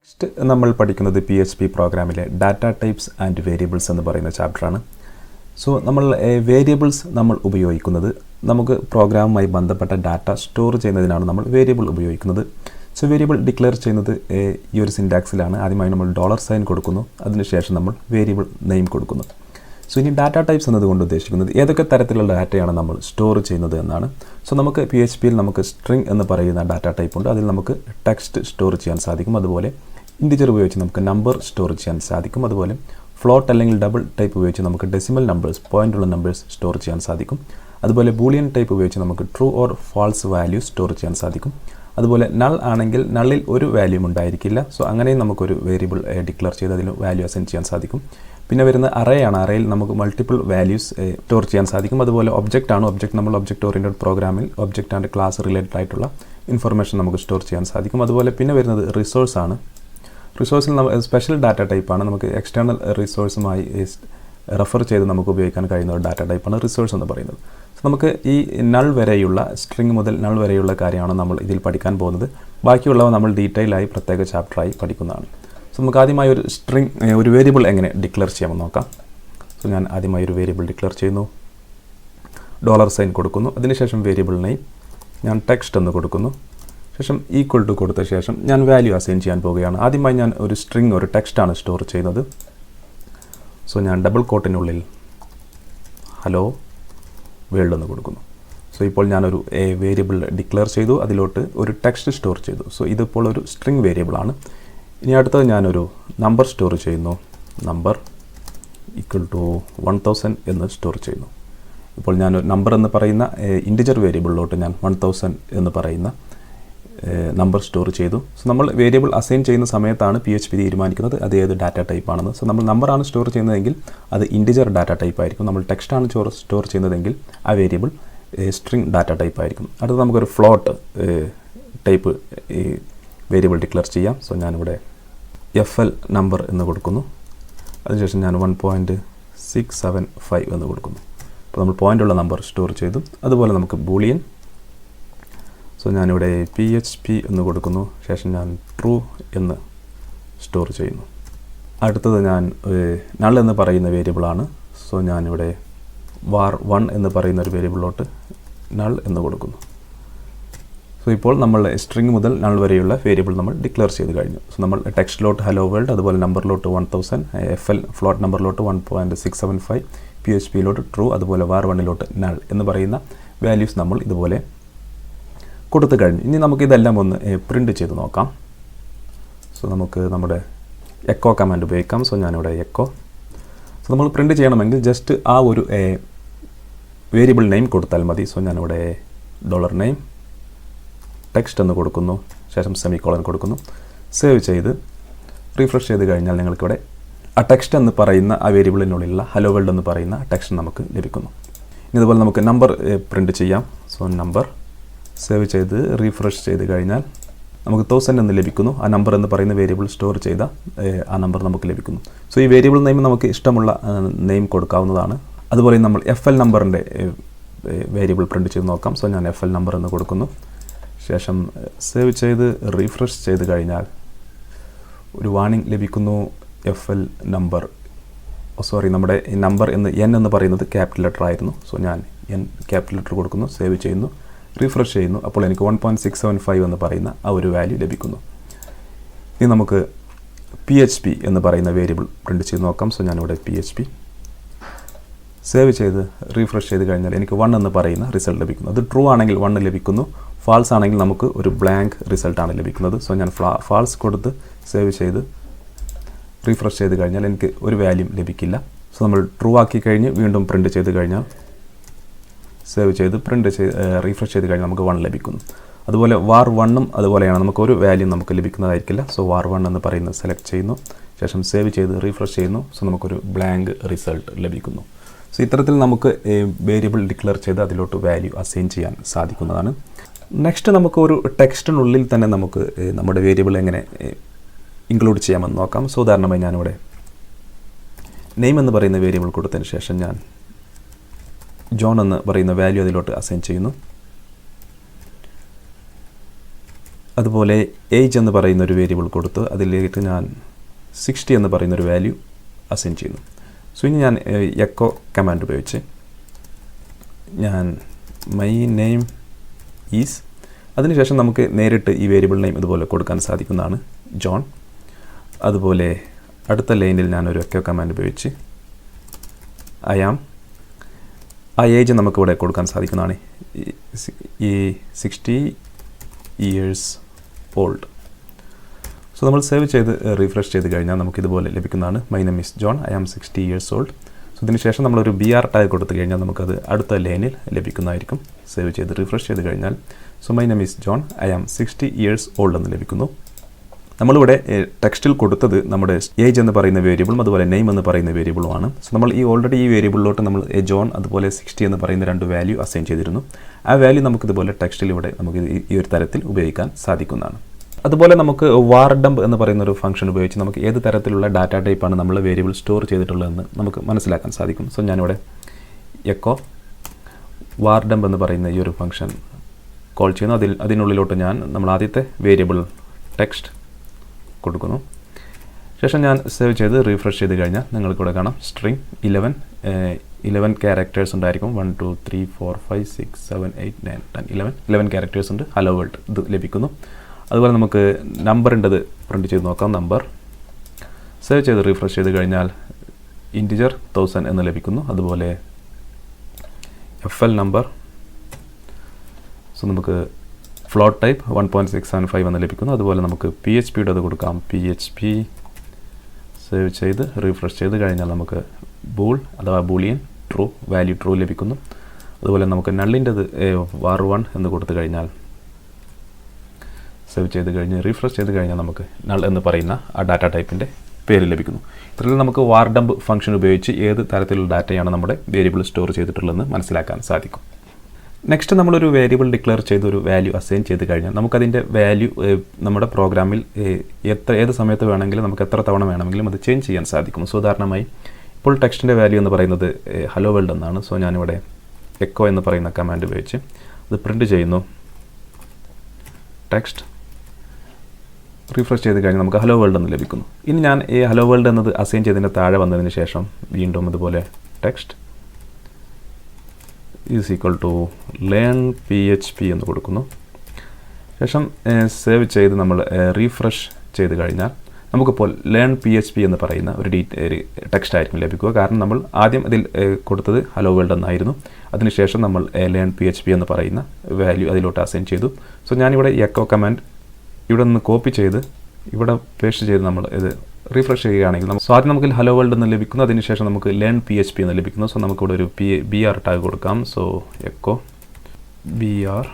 Next നമ്മൾ പഠിക്കുന്നത് PHP പ്രോഗ്രാമിലെ ഡാറ്റ ടൈപ്സ് ആൻഡ് വേരിയബിൾസ് എന്ന് പറയുന്ന ചാപ്റ്ററാണ്. സോ നമ്മൾ വേരിയബിൾസ് നമ്മൾ ഉപയോഗിക്കുന്നത് നമുക്ക് പ്രോഗ്രാമുമായി ബന്ധപ്പെട്ട ഡാറ്റ സ്റ്റോർ ചെയ്യുന്നതിനാണ് നമ്മൾ വേരിയബിൾ ഉപയോഗിക്കുന്നത്. സോ വേരിയബിൾ ഡിക്ലെയർ ചെയ്യുന്നത് ഈ ഒരു സിൻറ്റാക്സിലാണ്. ആദ്യമായി നമ്മൾ $സൈൻ കൊടുക്കുന്നു, അതിനുശേഷം നമ്മൾ വേരിയബിൾ നെയിം കൊടുക്കുന്നു. സോ ഇനി ഡാറ്റ ടൈപ്സ് എന്നതുകൊണ്ട് ഉദ്ദേശിക്കുന്നത് ഏതൊക്കെ തരത്തിലുള്ള ഡാറ്റയാണ് നമ്മൾ സ്റ്റോർ ചെയ്യുന്നത് എന്നാണ്. സോ നമുക്ക് PHPയിൽ നമുക്ക് സ്ട്രിംഗ് എന്ന് പറയുന്ന ഡാറ്റ ടൈപ്പ് ഉണ്ട്. അതിൽ നമുക്ക് ടെക്സ്റ്റ് സ്റ്റോർ ചെയ്യാൻ സാധിക്കും. അതുപോലെ ഇൻറ്റിജർ ഉപയോഗിച്ച് നമുക്ക് നമ്പർ സ്റ്റോർ ചെയ്യാൻ സാധിക്കും. അതുപോലെ ഫ്ലോട്ട് അല്ലെങ്കിൽ ഡബിൾ ടൈപ്പ് ഉപയോഗിച്ച് നമുക്ക് ഡെസിമൽ നമ്പേഴ്സ്, പോയിൻ്റുള്ള നമ്പേഴ്സ് സ്റ്റോർ ചെയ്യാൻ സാധിക്കും. അതുപോലെ ബൂളിയൻ ടൈപ്പ് ഉപയോഗിച്ച് നമുക്ക് true or false value store ചെയ്യാൻ സാധിക്കും. അതുപോലെ നൾ ആണെങ്കിൽ നള്ളിൽ ഒരു വാല്യൂം ഉണ്ടായിരിക്കില്ല. സോ അങ്ങനെയും നമുക്കൊരു വേരിയബിൾ ഡിക്ലെയർ ചെയ്ത് അതിൽ വാല്യൂ അസൈൻ ചെയ്യാൻ സാധിക്കും. പിന്നെ വരുന്ന അറേ ആണ്. അറേയിൽ നമുക്ക് മൾട്ടിപ്പിൾ വാല്യൂസ് സ്റ്റോർ ചെയ്യാൻ സാധിക്കും. അതുപോലെ ഒബ്ജക്റ്റ് ആണ്. ഒബ്ജക്റ്റ് നമ്മൾ ഒബ്ജക്റ്റ് ഓറിയൻറ്റഡ് പ്രോഗ്രാമിൽ ഒബ്ജക്റ്റ് ആൻഡ് ക്ലാസ് റിലേറ്റഡ് ആയിട്ടുള്ള ഇൻഫർമേഷൻ നമുക്ക് സ്റ്റോർ ചെയ്യാൻ സാധിക്കും. അതുപോലെ പിന്നെ വരുന്നത് റിസോഴ്സ് ആണ്. റിസോഴ്സിൽ സ്പെഷ്യൽ ഡാറ്റ ടൈപ്പാണ്. നമുക്ക് എക്സ്റ്റേണൽ റിസോഴ്സുമായി റെഫർ ചെയ്ത് നമുക്ക് ഉപയോഗിക്കാൻ കഴിയുന്ന ഒരു ഡാറ്റ ടൈപ്പാണ് റിസോഴ്സ് എന്ന് പറയുന്നത്. സോ നമുക്ക് ഈ നൾ വരെയുള്ള സ്ട്രിംഗ് മുതൽ നൾ വരെയുള്ള കാര്യമാണ് നമ്മൾ ഇതിൽ പഠിക്കാൻ പോകുന്നത്. ബാക്കിയുള്ളവ നമ്മൾ ഡീറ്റെയിൽ ആയി പ്രത്യേക ചാപ്റ്ററായി പഠിക്കുന്നതാണ്. സോ നമുക്ക് ആദ്യമായി ഒരു സ്ട്രിംഗ് ഒരു വേരിയബിൾ എങ്ങനെ ഡിക്ലെയർ ചെയ്യാമെന്ന് നോക്കാം. സോ ഞാൻ ആദ്യമായി ഒരു വേരിയബിൾ ഡിക്ലെയർ ചെയ്യുന്നു, $സൈൻ കൊടുക്കുന്നു. അതിനുശേഷം വേരിയബിൾ നെയിം ഞാൻ ടെക്സ്റ്റ് എന്ന് കൊടുക്കുന്നു. ശേഷം ഈക്വൽ ടു കൊടുത്ത ശേഷം ഞാൻ വാല്യൂ അസൈൻ ചെയ്യാൻ പോവുകയാണ്. ആദ്യമായി ഞാൻ ഒരു സ്ട്രിംഗ് ഒരു ടെക്സ്റ്റാണ് സ്റ്റോർ ചെയ്യുന്നത്. സോ ഞാൻ ഡബിൾ കോട്ടിനുള്ളിൽ ഹലോ വേൾഡ് എന്ന് കൊടുക്കുന്നു. സോ ഇപ്പോൾ ഞാനൊരു വേരിയബിൾ ഡിക്ലെയർ ചെയ്തു, അതിലോട്ട് ഒരു ടെക്സ്റ്റ് സ്റ്റോർ ചെയ്തു. സോ ഇതിപ്പോൾ ഒരു സ്ട്രിംഗ് വേരിയബിളാണ്. ഇനി അടുത്തത് ഞാനൊരു നമ്പർ സ്റ്റോർ ചെയ്യുന്നു. നമ്പർ ഈക്വൽ ടു 1000 എന്ന് സ്റ്റോർ ചെയ്യുന്നു. ഇപ്പോൾ ഞാനൊരു നമ്പർ എന്ന് പറയുന്ന ഇൻറ്റിജർ വേരിയബിളിലോട്ട് ഞാൻ 1000 എന്ന് പറയുന്ന നമ്പർ സ്റ്റോർ ചെയ്തു. സോ നമ്മൾ വേരിയബിൾ അസൈൻ ചെയ്യുന്ന സമയത്താണ് PHP തീരുമാനിക്കുന്നത് അത് ഏത് ഡാറ്റ ടൈപ്പ് ആണെന്ന്. സോ നമ്മൾ നമ്പറാണ് സ്റ്റോർ ചെയ്യുന്നതെങ്കിൽ അത് ഇൻറ്റിജർ ഡാറ്റ ടൈപ്പ് ആയിരിക്കും. നമ്മൾ ടെക്സ്റ്റാണ് സ്റ്റോർ ചെയ്യുന്നതെങ്കിൽ ആ വേരിയബിൾ സ്ട്രിംഗ് ഡാറ്റ ടൈപ്പ് ആയിരിക്കും. അടുത്ത് നമുക്കൊരു ഫ്ലോട്ട് ടൈപ്പ് വേരിയബിൾ ഡിക്ലെയർ ചെയ്യാം. സോ ഞാനിവിടെ FL നമ്പർ എന്ന് കൊടുക്കുന്നു. അതിനുശേഷം ഞാൻ 1.675 എന്ന് കൊടുക്കുന്നു. അപ്പോൾ നമ്മൾ പോയിൻ്റുള്ള നമ്പർ സ്റ്റോർ ചെയ്തു. അതുപോലെ നമുക്ക് ബൂളിയൻ. സോ ഞാനിവിടെ PHP എന്ന് കൊടുക്കുന്നു. ശേഷം ഞാൻ ട്രൂ എന്ന് സ്റ്റോർ ചെയ്യുന്നു. അടുത്തത് ഞാൻ നൾ എന്ന് പറയുന്ന വേരിയബിളാണ്. സോ ഞാനിവിടെ var1 എന്ന് പറയുന്ന ഒരു വേരിയബിളിലോട്ട് നൾ എന്ന് കൊടുക്കുന്നു. സോ ഇപ്പോൾ നമ്മൾ സ്ട്രിംഗ് മുതൽ നൾ വരെയുള്ള വേരിയബിൾ നമ്മൾ ഡിക്ലെയർ ചെയ്ത് കഴിഞ്ഞു. സോ നമ്മൾ ടെക്സ്റ്റിലോട്ട് ഹലോ വേൾഡ്, അതുപോലെ നമ്പറിലോട്ട് 1000, FL ഫ്ലോട്ട് നമ്പറിലോട്ട് 1.675, PHPയിലോട്ട് ട്രൂ, അതുപോലെ var1ലോട്ട് നൾ എന്ന് പറയുന്ന വാല്യൂസ് നമ്മൾ ഇതുപോലെ കൊടുത്തു കഴിഞ്ഞു. ഇനി നമുക്കിതെല്ലാം ഒന്ന് പ്രിൻ്റ് ചെയ്ത് നോക്കാം. സോ നമുക്ക് നമ്മുടെ എക്കോ കമാൻഡ് ഉപയോഗിക്കാം. സോ ഞാനിവിടെ എക്കോ. സോ നമ്മൾ പ്രിൻ്റ് ചെയ്യണമെങ്കിൽ ജസ്റ്റ് ആ ഒരു വേരിയബിൾ നെയിം കൊടുത്താൽ മതി. സോ ഞാനിവിടെ $നെയിം ടെക്സ്റ്റ് എന്ന് കൊടുക്കുന്നു. ശേഷം സെമിക്കോളൻ കൊടുക്കുന്നു. സേവ് ചെയ്ത് റീഫ്രഷ് ചെയ്ത് കഴിഞ്ഞാൽ നിങ്ങൾക്കിവിടെ ആ ടെക്സ്റ്റ് എന്ന് പറയുന്ന ആ വേരിയബിളിനുള്ളിലുള്ള ഹലോ വേൾഡ് എന്ന് പറയുന്ന ടെക്സ്റ്റ് നമുക്ക് ലഭിക്കുന്നു. ഇനി ഇതുപോലെ നമുക്ക് നമ്പർ പ്രിൻ്റ് ചെയ്യാം. സോ നമ്പർ സേവ് ചെയ്ത് റീഫ്രഷ് ചെയ്ത് കഴിഞ്ഞാൽ നമുക്ക് 1000 എന്ന് ലഭിക്കുന്നു. ആ നമ്പർ എന്ന് പറയുന്ന വേരിയബിൾ സ്റ്റോർ ചെയ്ത ആ നമ്പർ നമുക്ക് ലഭിക്കുന്നു. സോ ഈ വേരിയബിൾ നെയിം നമുക്ക് ഇഷ്ടമുള്ള നെയിം കൊടുക്കാവുന്നതാണ്. അതുപോലെ നമ്മൾ FL നമ്പറിൻ്റെ വേരിയബിൾ പ്രിൻ്റ് ചെയ്ത് നോക്കാം. സോ ഞാൻ FL നമ്പർ എന്ന് കൊടുക്കുന്നു. ശേഷം സേവ് ചെയ്ത് റീഫ്രഷ് ചെയ്ത് കഴിഞ്ഞാൽ ഒരു വാർണിംഗ് ലഭിക്കുന്നു. FL നമ്പർ നമ്മുടെ ഈ നമ്പർ N എന്ന് പറയുന്നത് ക്യാപിറ്റൽ ലെറ്റർ ആയിരുന്നു. സോ ഞാൻ N ക്യാപിറ്റൽ ലെറ്റർ കൊടുക്കുന്നു. സേവ് ചെയ്യുന്നു, റീഫ്രഷ് ചെയ്യുന്നു. അപ്പോൾ എനിക്ക് 1.675 എന്ന് പറയുന്ന ആ ഒരു വാല്യൂ ലഭിക്കുന്നു. ഇനി നമുക്ക് PHP എന്ന് പറയുന്ന വേരിയബിൾ പ്രിൻ്റ് ചെയ്ത് നോക്കാം. സോ ഞാനിവിടെ PHP സേവ് ചെയ്ത് റീഫ്രഷ് ചെയ്ത് കഴിഞ്ഞാൽ എനിക്ക് 1 എന്ന് പറയുന്ന റിസൾട്ട് ലഭിക്കുന്നു. അത് ട്രൂ ആണെങ്കിൽ 1 ലഭിക്കുന്നു, ഫാൾസ് ആണെങ്കിൽ നമുക്ക് ഒരു ബ്ലാങ്ക് റിസൾട്ടാണ് ലഭിക്കുന്നത്. സോ ഞാൻ ഫാൾസ് കൊടുത്ത് സേവ് ചെയ്ത് റീഫ്രഷ് ചെയ്ത് കഴിഞ്ഞാൽ എനിക്ക് ഒരു വാല്യൂം ലഭിക്കില്ല. സോ നമ്മൾ ട്രൂ ആക്കി കഴിഞ്ഞ് വീണ്ടും പ്രിൻ്റ് ചെയ്ത് കഴിഞ്ഞാൽ സേവ് ചെയ്ത് റീഫ്രഷ് ചെയ്ത് കഴിഞ്ഞാൽ നമുക്ക് 1 ലഭിക്കുന്നു. അതുപോലെ var1ഉം അതുപോലെയാണ്, നമുക്ക് ഒരു വാല്യൂ നമുക്ക് ലഭിക്കുന്നതായിരിക്കില്ല. സോ var1 എന്ന് പറയുന്നത് സെലക്ട് ചെയ്യുന്നു. ശേഷം സേവ് ചെയ്ത് റീഫ്രഷ് ചെയ്യുന്നു. സോ നമുക്കൊരു ബ്ലാങ്ക് റിസൾട്ട് ലഭിക്കുന്നു. സോ ഇത്തരത്തിൽ നമുക്ക് വേരിയബിൾ ഡിക്ലെയർ ചെയ്ത് അതിലോട്ട് വാല്യൂ അസൈൻ ചെയ്യാൻ സാധിക്കുന്നതാണ്. നെക്സ്റ്റ് നമുക്ക് ഒരു ടെക്സ്റ്റിനുള്ളിൽ തന്നെ നമുക്ക് നമ്മുടെ വേരിയബിൾ എങ്ങനെ ഇൻക്ലൂഡ് ചെയ്യാമെന്ന് നോക്കാം. സോ ഉദാഹരണമായി ഞാനിവിടെ നെയിം എന്ന് പറയുന്ന വേരിയബിൾ കൊടുത്തതിന് ശേഷം ഞാൻ ജോൺ എന്ന് പറയുന്ന വാല്യൂ അതിലോട്ട് അസൈൻ ചെയ്യുന്നു. അതുപോലെ ഏജ് എന്ന് പറയുന്ന ഒരു വേരിയബിൾ കൊടുത്ത് അതിലേക്ക് ഞാൻ 60 എന്ന് പറയുന്ന ഒരു വാല്യൂ അസൈൻ ചെയ്യുന്നു. സോ ഇനി ഞാൻ എക്കോ കമാൻഡ് ഉപയോഗിച്ച് ഞാൻ മൈ നെയിം ഈസ്, അതിനുശേഷം നമുക്ക് നേരിട്ട് ഈ വേരിയബിൾ നെയിം ഇതുപോലെ കൊടുക്കാൻ സാധിക്കുന്നതാണ്, ജോൺ. അതുപോലെ അടുത്ത ലൈനിൽ ഞാനൊരു എക്കോ കമാൻഡ് ഉപയോഗിച്ച് ഐ ആം, ആ ഏജ് നമുക്കിവിടെ കൊടുക്കാൻ സാധിക്കുന്നതാണ്, ഈ 60 ഇയേഴ്സ് ഓൾഡ്. സോ നമ്മൾ സേവ് ചെയ്ത് റീഫ്രഷ് ചെയ്ത് കഴിഞ്ഞാൽ നമുക്കിതുപോലെ ലഭിക്കുന്നതാണ്, my name is John, I am 60 years old. So ഇതിനുശേഷം നമ്മളൊരു BR ടാഗ് കൊടുത്തു കഴിഞ്ഞാൽ നമുക്കത് അടുത്ത ലൈനിൽ ലഭിക്കുന്നതായിരിക്കും. സേവ് ചെയ്ത് റിഫ്രഷ് ചെയ്ത് കഴിഞ്ഞാൽ so my name is John, I am 60 years old എന്ന് ലഭിക്കുന്നു. നമ്മളിവിടെ ടെക്സ്റ്റിൽ കൊടുത്തത് നമ്മുടെ ഏജ് എന്ന് പറയുന്ന വേരിയബിളും അതുപോലെ നെയിം എന്ന് പറയുന്ന വേരിയബിളുമാണ്. സോ നമ്മൾ ഓൾറെഡി ഈ വേരിയബിളിലോട്ട് നമ്മൾ ജോൺ അതുപോലെ 60 എന്ന് പറയുന്ന 2 വാല്യൂ അസൈൻ ചെയ്തിരുന്നു. ആ വാല്യൂ നമുക്കിതുപോലെ ടെക്സ്റ്റിൽ ഇവിടെ നമുക്ക് ഈ ഒരു തരത്തിൽ ഉപയോഗിക്കാൻ സാധിക്കുന്നതാണ്. അതുപോലെ നമുക്ക് വാർഡംപ് എന്ന് പറയുന്ന ഒരു ഫംഗ്ഷൻ ഉപയോഗിച്ച് നമുക്ക് ഏത് തരത്തിലുള്ള ഡാറ്റ ടൈപ്പാണ് നമ്മൾ വേരിയബിൾ സ്റ്റോർ ചെയ്തിട്ടുള്ളതെന്ന് നമുക്ക് മനസ്സിലാക്കാൻ സാധിക്കും. സോ ഞാനിവിടെ എക്കോ വാർഡംപ് എന്ന് പറയുന്ന ഈ ഒരു ഫംഗ്ഷൻ കോൾ ചെയ്യുന്നു. അതിനുള്ളിലോട്ട് നമ്മൾ ആദ്യത്തെ വേരിയബിൾ ടെക്സ്റ്റ് കൊടുക്കുന്നു. ശേഷം ഞാൻ സേവ് ചെയ്ത് റീഫ്രഷ് ചെയ്ത് കഴിഞ്ഞാൽ നിങ്ങൾക്കിവിടെ കാണാം സ്ട്രിങ് 11 ക്യാരക്ടേഴ്സ് ഉണ്ടായിരിക്കും. 1 2 3 4 5 6 7 8 9 10 11 ക്യാരക്ടേഴ്സ് ഉണ്ട്. ഹലോ വേൾഡ് ഇത് ലഭിക്കുന്നു. അതുപോലെ നമുക്ക് നമ്പറിൻ്റെത് പ്രിൻറ്റ് ചെയ്ത് നോക്കാം. നമ്പർ സേവ് ചെയ്ത് റീഫ്രഷ് ചെയ്ത് കഴിഞ്ഞാൽ ഇൻറ്റിജർ 1000 എന്ന് ലഭിക്കുന്നു. അതുപോലെ FL നമ്പർ, സോ നമുക്ക് ഫ്ലോട്ട് ടൈപ്പ് 1.675 എന്ന് ലഭിക്കുന്നു. അതുപോലെ നമുക്ക് PHPയുടെ അത് കൊടുക്കാം. PHP സേവ് ചെയ്ത് റീഫ്രഷ് ചെയ്ത് കഴിഞ്ഞാൽ നമുക്ക് ബൂൾ അഥവാ ബൂളിയൻ ട്രൂ വാല്യൂ ട്രൂ ലഭിക്കുന്നു. അതുപോലെ നമുക്ക് നള്ളിൻ്റെത് var1 എന്ന് കൊടുത്തു കഴിഞ്ഞാൽ സേവ് ചെയ്ത് കഴിഞ്ഞ് റീഫ്രഷ് ചെയ്ത് കഴിഞ്ഞാൽ നമുക്ക് നൾ എന്ന് പറയുന്ന ആ ഡാറ്റ ടൈപ്പിൻ്റെ പേര് ലഭിക്കുന്നു. ഇത്രയും നമുക്ക് വാർഡംപ് ഫംഗ്ഷൻ ഉപയോഗിച്ച് ഏത് തരത്തിലുള്ള ഡാറ്റയാണ് നമ്മുടെ വേരിയബിൾ സ്റ്റോർ ചെയ്തിട്ടുള്ളതെന്ന് മനസ്സിലാക്കാൻ സാധിക്കും. നെക്സ്റ്റ് നമ്മളൊരു വേരിയബിൾ ഡിക്ലെയർ ചെയ്ത് ഒരു വാല്യൂ അസൈൻ ചെയ്ത് കഴിഞ്ഞാൽ നമുക്കതിൻ്റെ വാല്യൂ നമ്മുടെ പ്രോഗ്രാമിൽ ഏത് സമയത്ത് വേണമെങ്കിലും നമുക്ക് എത്ര തവണ വേണമെങ്കിലും അത് ചേഞ്ച് ചെയ്യാൻ സാധിക്കും. സോ ഉദാഹരണമായി ഇപ്പോൾ ടെക്സ്റ്റിൻ്റെ വാല്യൂ എന്ന് പറയുന്നത് ഹലോ വേൾഡ് എന്നാണ്. സോ ഞാനിവിടെ എക്കോ എന്ന് പറയുന്ന കമാൻഡ് ഉപയോഗിച്ച് അത് പ്രിൻറ്റ് ചെയ്യുന്നു. ടെക്സ്റ്റ് റീഫ്രഷ് ചെയ്ത് കഴിഞ്ഞാൽ നമുക്ക് ഹലോ വേൾഡ് എന്ന് ലഭിക്കുന്നു. ഇനി ഞാൻ ഈ ഹലോ വേൾഡ് എന്നത് അസൈൻ ചെയ്തതിൻ്റെ താഴെ വന്നതിന് ശേഷം വീണ്ടും അതുപോലെ text is equal to learn PHP എന്ന് കൊടുക്കുന്നു. ശേഷം സേവ് ചെയ്ത് നമ്മൾ റീഫ്രഷ് ചെയ്ത് കഴിഞ്ഞാൽ നമുക്കിപ്പോൾ ലേൺ PHP എന്ന് പറയുന്ന ഒരു ടെക്സ്റ്റ് ആയിരിക്കും ലഭിക്കുക. കാരണം നമ്മൾ ആദ്യം ഇതിൽ കൊടുത്തത് ഹലോ വേൾഡ് എന്നായിരുന്നു. അതിനുശേഷം നമ്മൾ ലേൺ PHP എന്ന് പറയുന്ന വാല്യൂ അതിലോട്ട് അസൈൻ ചെയ്തു. സോ ഞാനിവിടെ എക്കോ കമാൻഡ് ഇവിടെ നിന്ന് കോപ്പി ചെയ്ത് ഇവിടെ പേസ്റ്റ് ചെയ്ത് നമ്മൾ ഇത് റീഫ്രഷ് ചെയ്യുകയാണെങ്കിൽ സോ ആദ്യം നമുക്ക് ഹലോ വേൾഡ് എന്ന് ലഭിക്കുന്നു. അതിനുശേഷം നമുക്ക് ലേൺ PHP എന്ന് ലഭിക്കുന്നു. സോ നമുക്കിവിടെ ഒരു BR ടാഗ് കൊടുക്കാം. സോ എക്കോ BR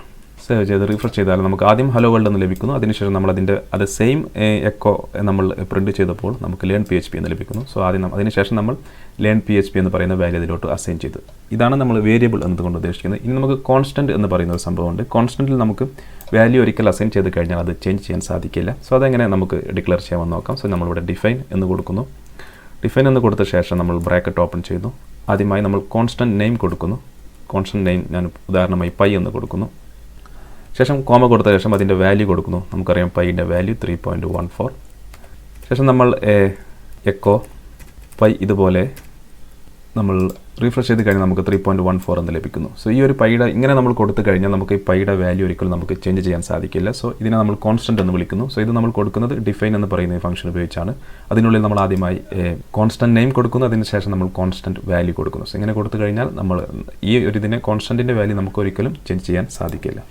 സേവ് ചെയ്ത് റീഫ്രഷ് ചെയ്താൽ നമുക്ക് ആദ്യം ഹലോ വേൾഡ് എന്ന് ലഭിക്കുന്നു. അതിനുശേഷം നമ്മൾ അത് സെയിം എക്കോ നമ്മൾ പ്രിൻറ്റ് ചെയ്തപ്പോൾ നമുക്ക് ലേൺ PHP എന്ന് ലഭിക്കുന്നു. സോ അതിനുശേഷം നമ്മൾ ലേൺ PHP എന്ന് പറയുന്ന വാല്യൂ ഇതിലോട്ട് അസൈൻ ചെയ്തു. ഇതാണ് നമ്മൾ വേരിയബിൾ എന്നതുകൊണ്ട് ഉദ്ദേശിക്കുന്നത്. ഇനി നമുക്ക് കോൺസ്റ്റൻറ്റ് എന്ന് പറയുന്ന ഒരു സംഭവമുണ്ട്. കോൺസ്റ്റൻറ്റിൽ നമുക്ക് വാല്യൂ ഒരിക്കൽ അസൈൻ ചെയ്ത് കഴിഞ്ഞാൽ അത് ചേഞ്ച് ചെയ്യാൻ സാധിക്കില്ല. സോ അതെങ്ങനെ നമുക്ക് ഡിക്ലെയർ ചെയ്യാമെന്ന് നോക്കാം. സോ നമ്മളിവിടെ ഡിഫൈൻ എന്ന് കൊടുക്കുന്നു. ഡിഫൈൻ എന്ന് കൊടുത്ത ശേഷം നമ്മൾ ബ്രാക്കറ്റ് ഓപ്പൺ ചെയ്യുന്നു. ആദ്യമായി നമ്മൾ കോൺസ്റ്റൻറ്റ് നെയിം കൊടുക്കുന്നു. കോൺസ്റ്റൻറ്റ് നെയിം ഞാൻ ഉദാഹരണമായി പൈ എന്ന് കൊടുക്കുന്നു. ശേഷം കോമ കൊടുത്ത ശേഷം അതിൻ്റെ വാല്യൂ കൊടുക്കുന്നു. നമുക്കറിയാം പൈൻ്റെ വാല്യൂ 3.14. ശേഷം നമ്മൾ എക്കോ പൈ ഇതുപോലെ നമ്മൾ റീഫ്രഷ് ചെയ്ത് കഴിഞ്ഞാൽ നമുക്ക് 3.14 എന്ന് ലഭിക്കുന്നു. സോ ഈ ഒരു പൈയുടെ ഇങ്ങനെ നമ്മൾ കൊടുത്തു കഴിഞ്ഞാൽ നമുക്ക് ഈ പൈയുടെ വാല്യൂ ഒരിക്കലും നമുക്ക് ചേഞ്ച് ചെയ്യാൻ സാധിക്കില്ല. സോ ഇതിനെ നമ്മൾ കോൺസ്റ്റൻറ്റ് എന്ന് വിളിക്കുന്നു. സോ ഇത് നമ്മൾ കൊടുക്കുന്നത് ഡിഫൈൻ എന്ന് പറയുന്ന ഈ ഫംഗ്ഷൻ ഉപയോഗിച്ചാണ്. അതിനുള്ളിൽ നമ്മൾ ആദ്യമായി കോൺസ്റ്റൻറ്റ് നെയിം കൊടുക്കുന്നു. അതിനുശേഷം നമ്മൾ കോൺസ്റ്റൻറ്റ് വാല്യൂ കൊടുക്കുന്നു. സോ ഇങ്ങനെ കൊടുത്തു കഴിഞ്ഞാൽ നമ്മൾ ഈ ഒരു ഇതിനെ കോൺസ്റ്റൻറ്റിൻ്റെ വാല്യൂ നമുക്ക് ഒരിക്കലും ചേഞ്ച് ചെയ്യാൻ സാധിക്കില്ല.